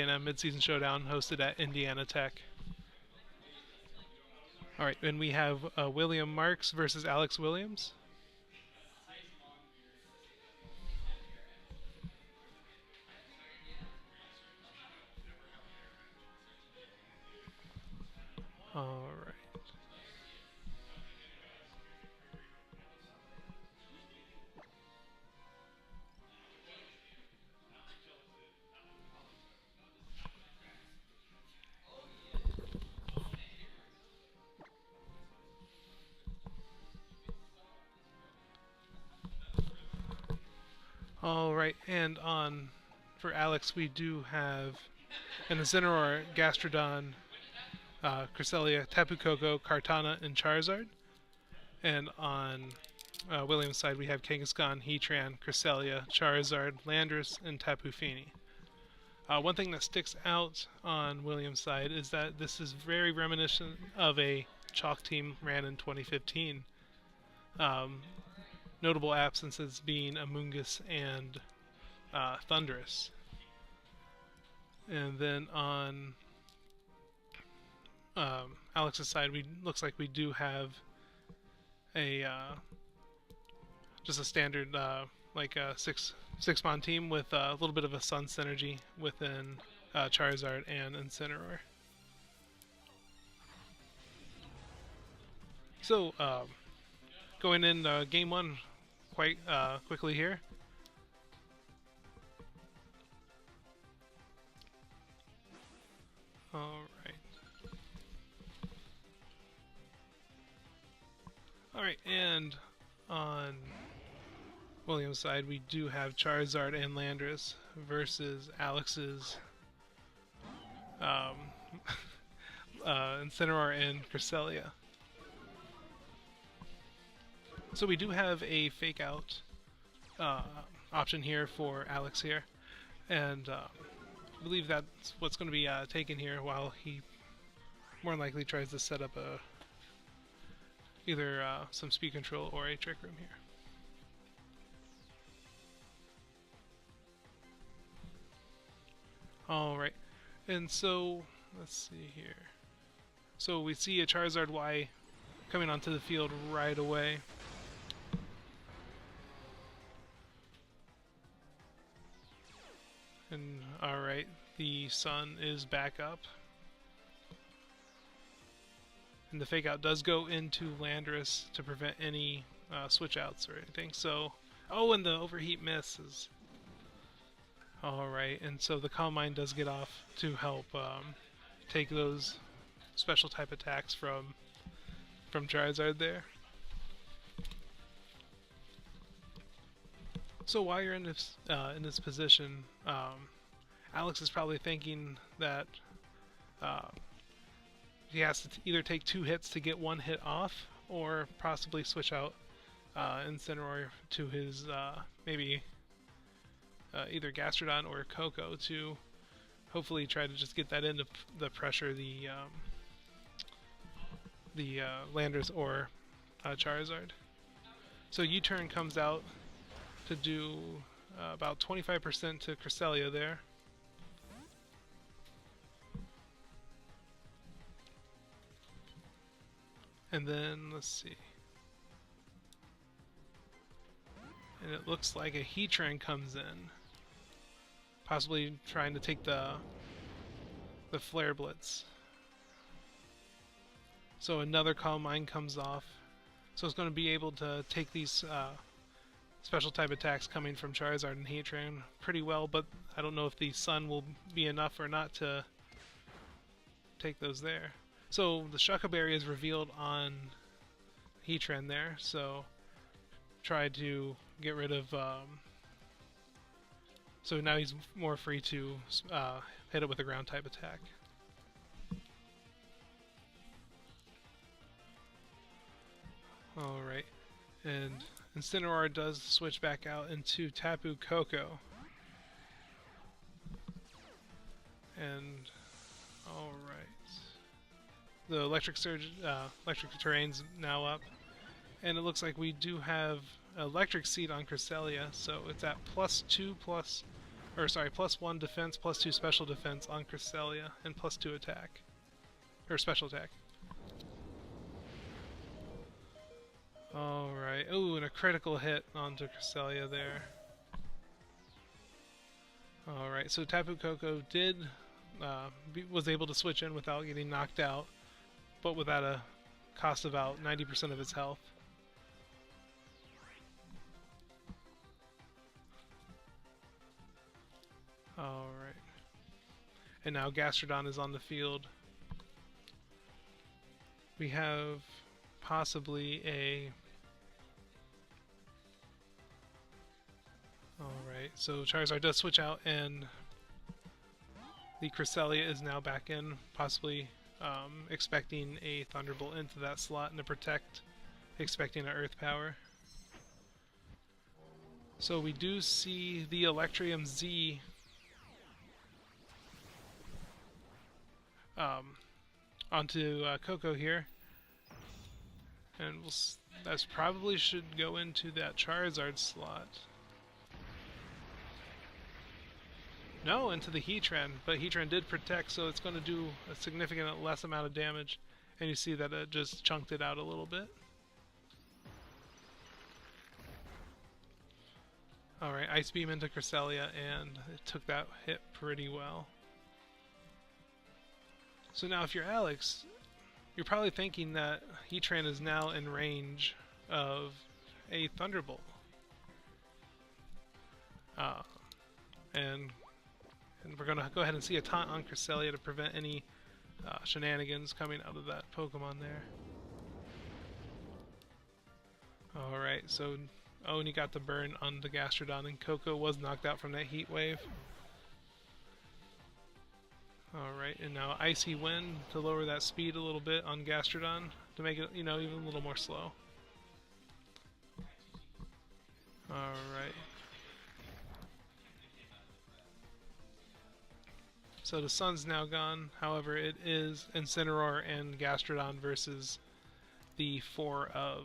in a midseason showdown hosted at Indiana Tech. All right, and we have William Marks versus Alex Williams. All right. All right, and on for Alex, we do have an Incineroar, Gastrodon, Cresselia, Tapu Koko, Kartana, and Charizard. And on William's side, we have Kangaskhan, Heatran, Cresselia, Charizard, Landorus, and Tapu Fini. One thing that sticks out on Williams' side is that this is very reminiscent of a chalk team ran in 2015. Notable absences being Amoonguss and Thundurus. And then on Alex's side, looks like we do have a just a standard six mon team with a little bit of a Sun synergy within Charizard and Incineroar. So going in game one quite quickly here. Alright, and on William's side, we do have Charizard and Landorus versus Alex's Incineroar and Cresselia. So we do have a fake out option here for Alex here, and I believe that's what's going to be taken here while he more than likely tries to set up either some speed control or a trick room here. Alright, and so let's see here. So we see a Charizard Y coming onto the field right away. And alright, the Sun is back up. And the fake out does go into Landorus to prevent any switch outs or anything. So, oh, and the overheat misses. Alright, and so the Calm Mind does get off to help take those special type attacks from Charizard there. So while you're in this position, Alex is probably thinking that he has to either take 2 hits to get 1 hit off, or possibly switch out Incineroar to his maybe either Gastrodon or Koko to hopefully try to just get that into the pressure the Landorus or Charizard. So U-turn comes out to do about 25% to Cresselia there. And then, let's see. And it looks like a Heatran comes in. Possibly trying to take the Flare Blitz. So another Calm Mind comes off. So it's going to be able to take these special type attacks coming from Charizard and Heatran pretty well, but I don't know if the Sun will be enough or not to take those there. So the Shucca Berry is revealed on Heatran there, so try to get rid of... so now he's more free to hit it with a ground type attack. Alright, and Incineroar does switch back out into Tapu Koko. And alright. The Electric Surge, Electric Terrain's now up. And it looks like we do have Electric Seed on Cresselia, so it's at +2 or sorry, +1 defense, +2 special defense on Cresselia, and +2 attack, or special attack. Alright, oh, and a critical hit onto Cresselia there. Alright, so Tapu Koko was able to switch in without getting knocked out, but without a cost of about 90% of its health. Alright. And now Gastrodon is on the field. We have possibly a... Alright, so Charizard does switch out, and the Cresselia is now back in, possibly expecting a Thunderbolt into that slot, and to protect, expecting an Earth Power. So we do see the Electrium Z onto Koko here, and that probably should go into that Charizard slot. No, into the Heatran, but Heatran did protect, so it's going to do a significant less amount of damage, and you see that it just chunked it out a little bit. Alright, Ice Beam into Cresselia, and it took that hit pretty well. So now if you're Alex, you're probably thinking that Heatran is now in range of a Thunderbolt. And we're going to go ahead and see a taunt on Cresselia to prevent any shenanigans coming out of that Pokemon there. Alright, so and he got the burn on the Gastrodon, and Koko was knocked out from that Heat Wave. Alright, and now Icy Wind to lower that speed a little bit on Gastrodon to make it, even a little more slow. Alright. So the sun's now gone, however it is Incineroar and Gastrodon versus the 4 of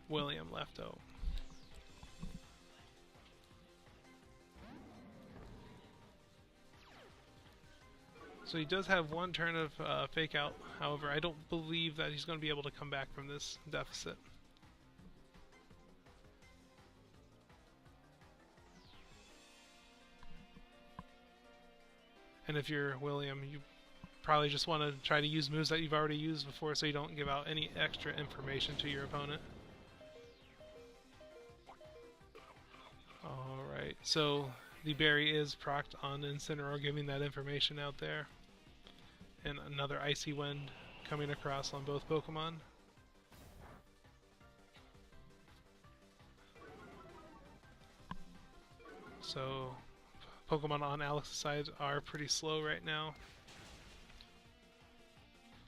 William left out. So he does have one turn of Fake Out, however I don't believe that he's going to be able to come back from this deficit. And if you're William, you probably just want to try to use moves that you've already used before so you don't give out any extra information to your opponent. Alright, so the berry is procced on Incineroar, giving that information out there. And another Icy Wind coming across on both Pokemon. So Pokemon on Alex's side are pretty slow right now.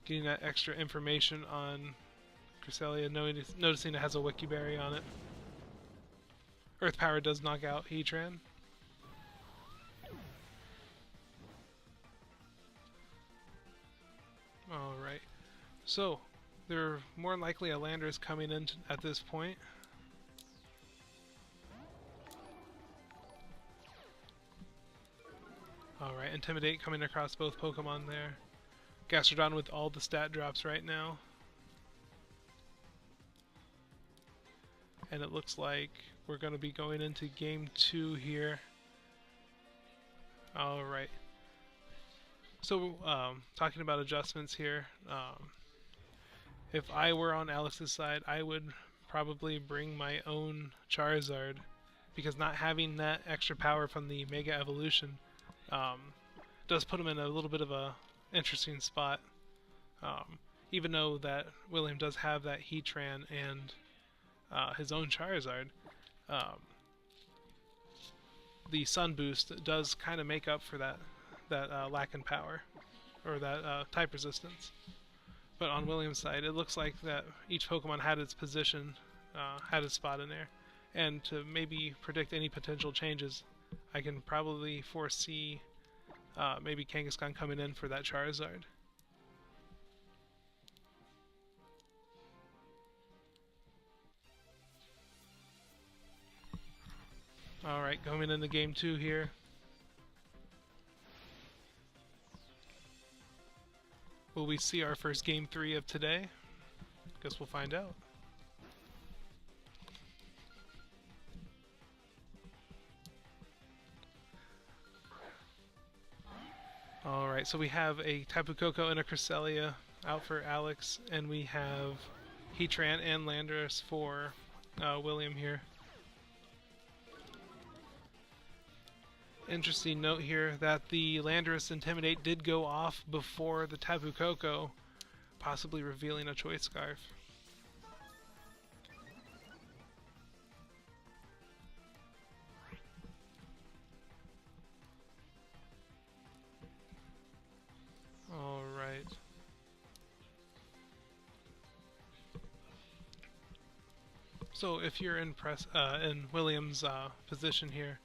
Getting that extra information on Cresselia, noticing it has a Wiki Berry on it. Earth Power does knock out Heatran. Alright, so there more than likely a Landorus coming in at this point. Alright, Intimidate coming across both Pokemon there. Gastrodon with all the stat drops right now. And it looks like we're going to be going into Game 2 here. Alright. So, talking about adjustments here, if I were on Alex's side, I would probably bring my own Charizard, because not having that extra power from the Mega Evolution does put him in a little bit of a interesting spot. Even though that William does have that Heatran and his own Charizard, the Sun Boost does kind of make up for that lack in power, or that type resistance. But on William's side, it looks like that each Pokemon had its position, had its spot in there. And to maybe predict any potential changes, I can probably foresee maybe Kangaskhan coming in for that Charizard. Alright, going into Game 2 here. Will we see our first game 3 of today? Guess we'll find out. Alright, so we have a Tapu Koko and a Cresselia out for Alex, and we have Heatran and Landorus for William here. Interesting note here that the Landorus Intimidate did go off before the Tapu Koko, possibly revealing a Choice Scarf. Alright. So if you're in William's position here,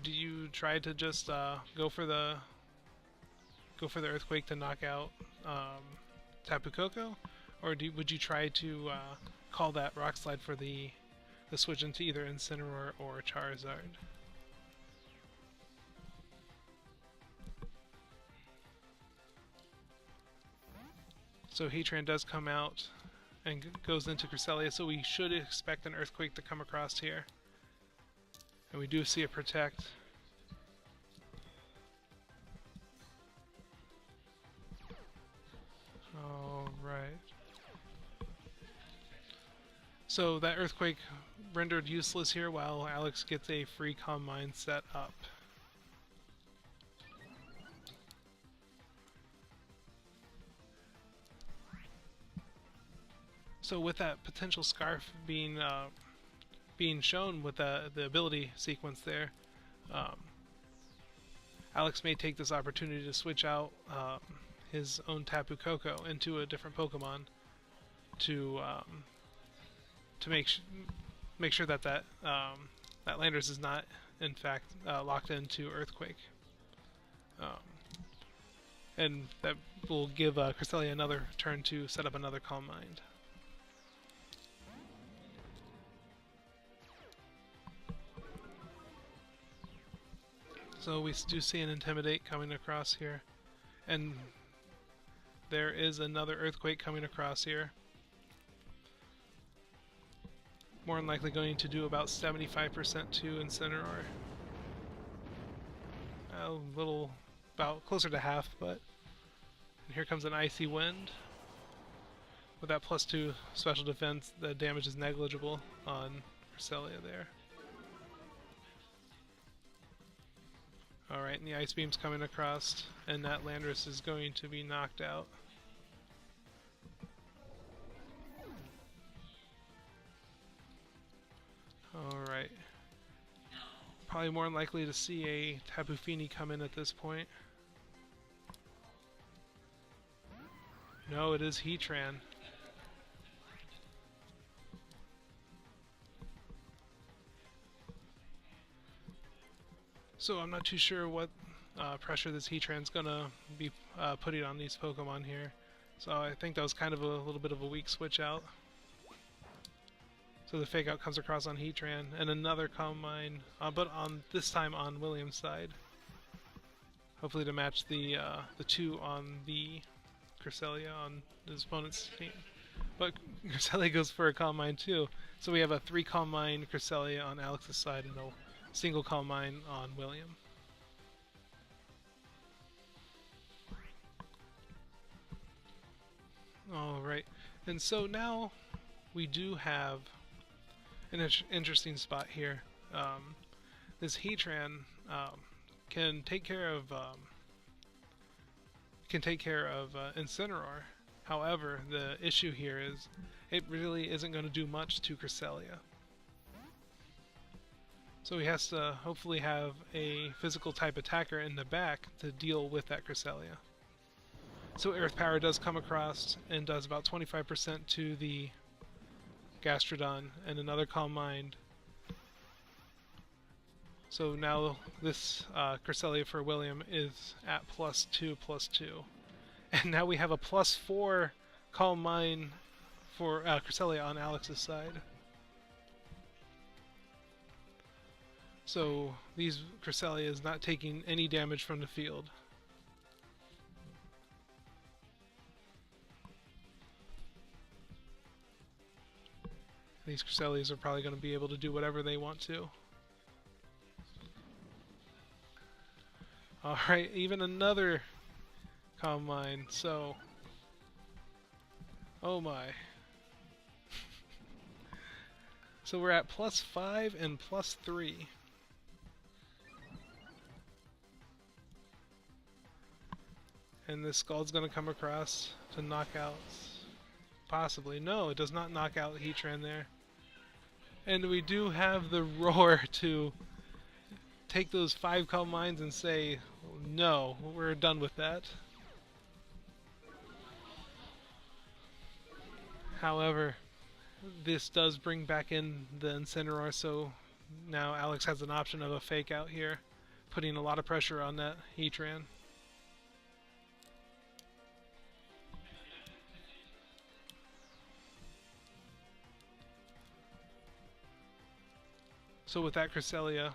do you try to just go for the Earthquake to knock out Tapu Koko, or would you try to call that Rock Slide for the switch into either Incineroar or Charizard? So Heatran does come out and goes into Cresselia, so we should expect an Earthquake to come across here. And we do see a Protect. Alright. So that Earthquake rendered useless here while Alex gets a free Calm Mind set up. So with that potential Scarf being shown with the ability sequence there, Alex may take this opportunity to switch out his own Tapu Koko into a different Pokemon to make sure that that Landorus is not in fact locked into Earthquake, and that will give Cresselia another turn to set up another Calm Mind. So we do see an Intimidate coming across here, and there is another Earthquake coming across here. More than likely going to do about 75% to Incineroar. A little, about closer to half, but and here comes an Icy Wind. With that +2 special defense, the damage is negligible on Cresselia there. Alright, and the Ice Beam's coming across, and that Landorus is going to be knocked out. Alright. Probably more than likely to see a Tapu Fini come in at this point. No, it is Heatran. So I'm not too sure what pressure this Heatran's gonna be putting on these Pokemon here. So I think that was kind of a little bit of a weak switch out. So the Fake Out comes across on Heatran, and another Calm Mind, but on this time on William's side. Hopefully to match the 2 on the Cresselia on his opponent's team. But Cresselia goes for a Calm Mind too. So we have a 3 Calm Mind Cresselia on Alex's side and a single Calm Mind on William. Alright, and so now we do have an interesting spot here. This Heatran can take care of Incineroar. However, the issue here is it really isn't going to do much to Cresselia. So he has to hopefully have a physical type attacker in the back to deal with that Cresselia. So Earth Power does come across and does about 25% to the Gastrodon and another Calm Mind. So now this Cresselia for William is at +2/+2. And now we have a +4 Calm Mind for Cresselia on Alex's side. So these Cresselia is not taking any damage from the field. These Cresselias are probably going to be able to do whatever they want to. Alright, even another Calm Mind, so... Oh my. So we're at +5 and +3. And this Scald's going to come across to knock out... Possibly. No, it does not knock out Heatran there. And we do have the Roar to take those 5 Calm Minds and say, no, we're done with that. However, this does bring back in the Incineroar, so now Alex has an option of a Fake Out here, putting a lot of pressure on that Heatran. So with that Cresselia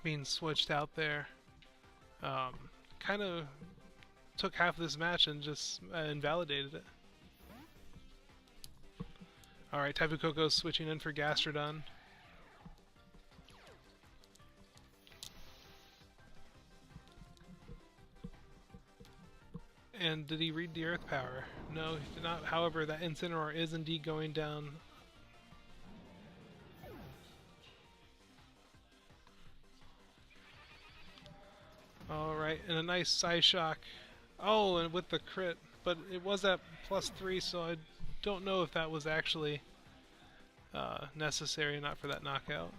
being switched out there, kind of took half this match and just invalidated it. Alright, Tapu Koko's switching in for Gastrodon. And did he read the Earth Power? No, he did not. However, that Incineroar is indeed going down. Alright, and a nice Psyshock. Oh, and with the crit. But it was at +3, so I don't know if that was actually necessary or not for that knockout.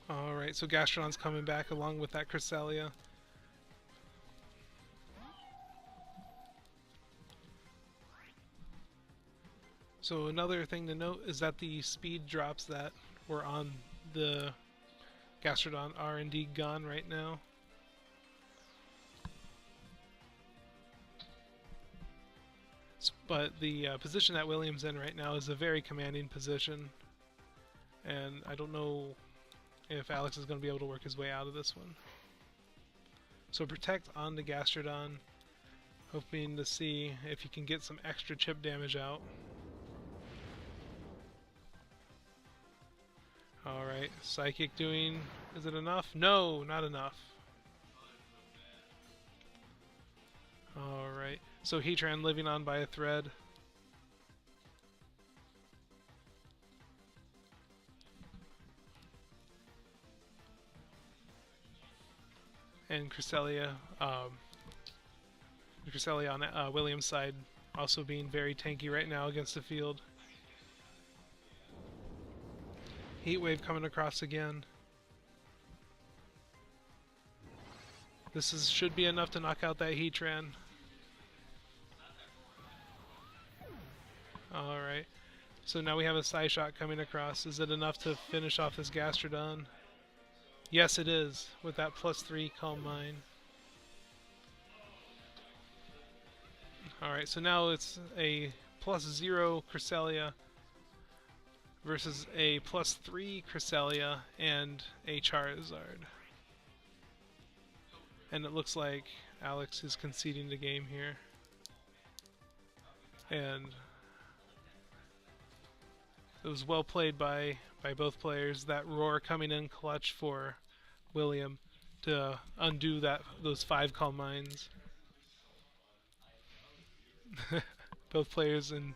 Alright, so Gastrodon's coming back along with that Cresselia. So another thing to note is that the speed drops that were on the Gastrodon are indeed gone right now. But the position that William's in right now is a very commanding position, and I don't know if Alex is going to be able to work his way out of this one. So Protect on the Gastrodon, hoping to see if he can get some extra chip damage out. Alright, Psychic doing... is it enough? No, not enough. Alright, so Heatran living on by a thread. And Cresselia on William's side also being very tanky right now against the field. Heat Wave coming across again. This should be enough to knock out that Heatran. Alright, so now we have a Psyshock coming across. Is it enough to finish off this Gastrodon? Yes, it is, with that +3 Calm Mind. Alright, so now it's a +0 Cresselia versus a +3 Cresselia and a Charizard. And it looks like Alex is conceding the game here. And it was well played by both players. That Roar coming in clutch for William to undo those 5 Calm Minds. Both players in